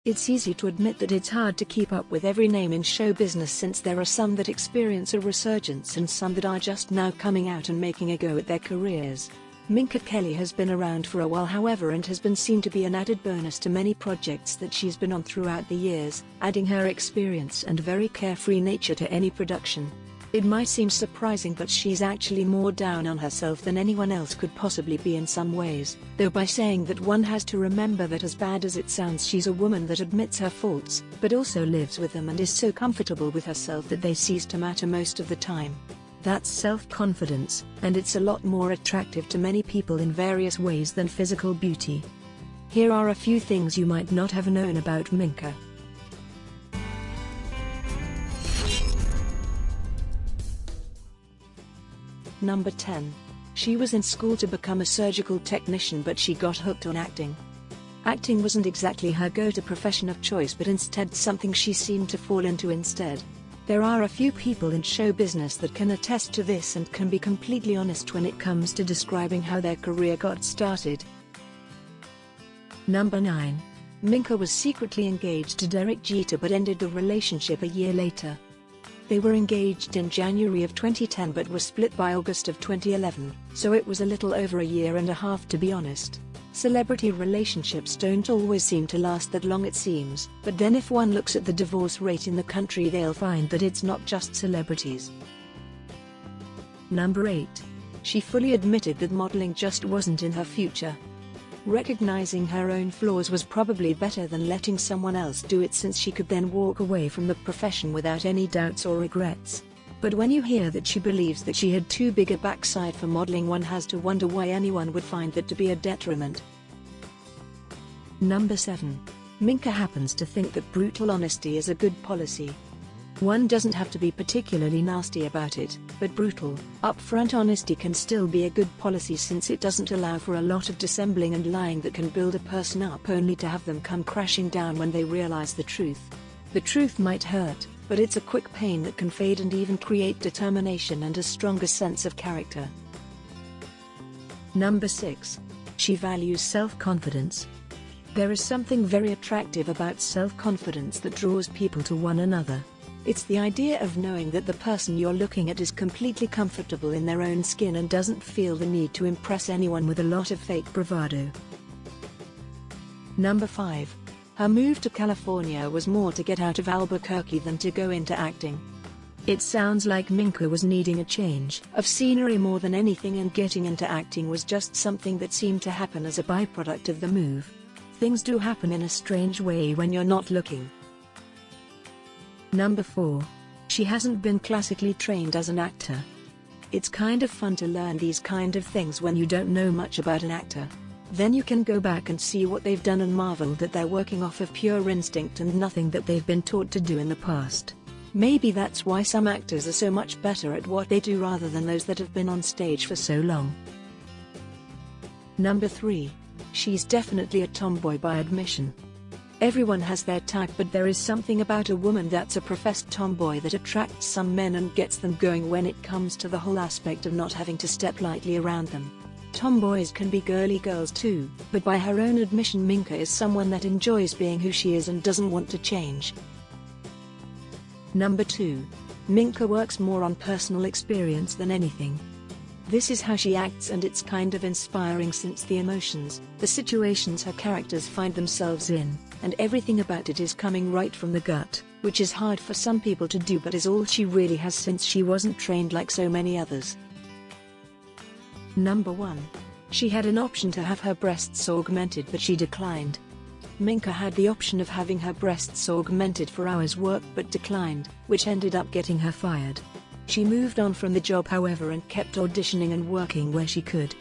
It's easy to admit that it's hard to keep up with every name in show business, since there are some that experience a resurgence and some that are just now coming out and making a go at their careers. Minka Kelly has been around for a while, however, and has been seen to be an added bonus to many projects that she's been on throughout the years, adding her experience and very carefree nature to any production. It might seem surprising, but she's actually more down on herself than anyone else could possibly be in some ways, though by saying that one has to remember that as bad as it sounds, she's a woman that admits her faults, but also lives with them and is so comfortable with herself that they cease to matter most of the time. That's self-confidence, and it's a lot more attractive to many people in various ways than physical beauty. Here are a few things you might not have known about Minka. Number 10. She was in school to become a surgical technician, but she got hooked on acting. Acting wasn't exactly her go-to profession of choice, but instead something she seemed to fall into instead. There are a few people in show business that can attest to this and can be completely honest when it comes to describing how their career got started. Number 9. Minka was secretly engaged to Derek Jeter but ended the relationship a year later. They were engaged in January of 2010 but were split by August of 2011, so it was a little over a year and a half, to be honest. Celebrity relationships don't always seem to last that long, it seems, but then if one looks at the divorce rate in the country, they'll find that it's not just celebrities. Number 8. She fully admitted that modeling just wasn't in her future. Recognizing her own flaws was probably better than letting someone else do it, since she could then walk away from the profession without any doubts or regrets. But when you hear that she believes that she had too big a backside for modeling, one has to wonder why anyone would find that to be a detriment. Number 7. Minka happens to think that brutal honesty is a good policy. One doesn't have to be particularly nasty about it, but brutal, upfront honesty can still be a good policy, since it doesn't allow for a lot of dissembling and lying that can build a person up only to have them come crashing down when they realize the truth. The truth might hurt, but it's a quick pain that can fade and even create determination and a stronger sense of character. Number 6. She values self-confidence. There is something very attractive about self-confidence that draws people to one another. It's the idea of knowing that the person you're looking at is completely comfortable in their own skin and doesn't feel the need to impress anyone with a lot of fake bravado. Number 5. Her move to California was more to get out of Albuquerque than to go into acting. It sounds like Minka was needing a change of scenery more than anything, and getting into acting was just something that seemed to happen as a byproduct of the move. Things do happen in a strange way when you're not looking. Number 4. She hasn't been classically trained as an actor. It's kind of fun to learn these kind of things when you don't know much about an actor. Then you can go back and see what they've done and marvel that they're working off of pure instinct and nothing that they've been taught to do in the past. Maybe that's why some actors are so much better at what they do rather than those that have been on stage for so long. Number 3. She's definitely a tomboy by admission. Everyone has their type, but there is something about a woman that's a professed tomboy that attracts some men and gets them going when it comes to the whole aspect of not having to step lightly around them. Tomboys can be girly girls too, but by her own admission, Minka is someone that enjoys being who she is and doesn't want to change. Number 2. Minka works more on personal experience than anything. This is how she acts, and it's kind of inspiring, since the emotions, the situations her characters find themselves in, and everything about it is coming right from the gut, which is hard for some people to do but is all she really has, since she wasn't trained like so many others. Number 1. She had an option to have her breasts augmented, but she declined. Minka had the option of having her breasts augmented for hours' work but declined, which ended up getting her fired. She moved on from the job, however, and kept auditioning and working where she could.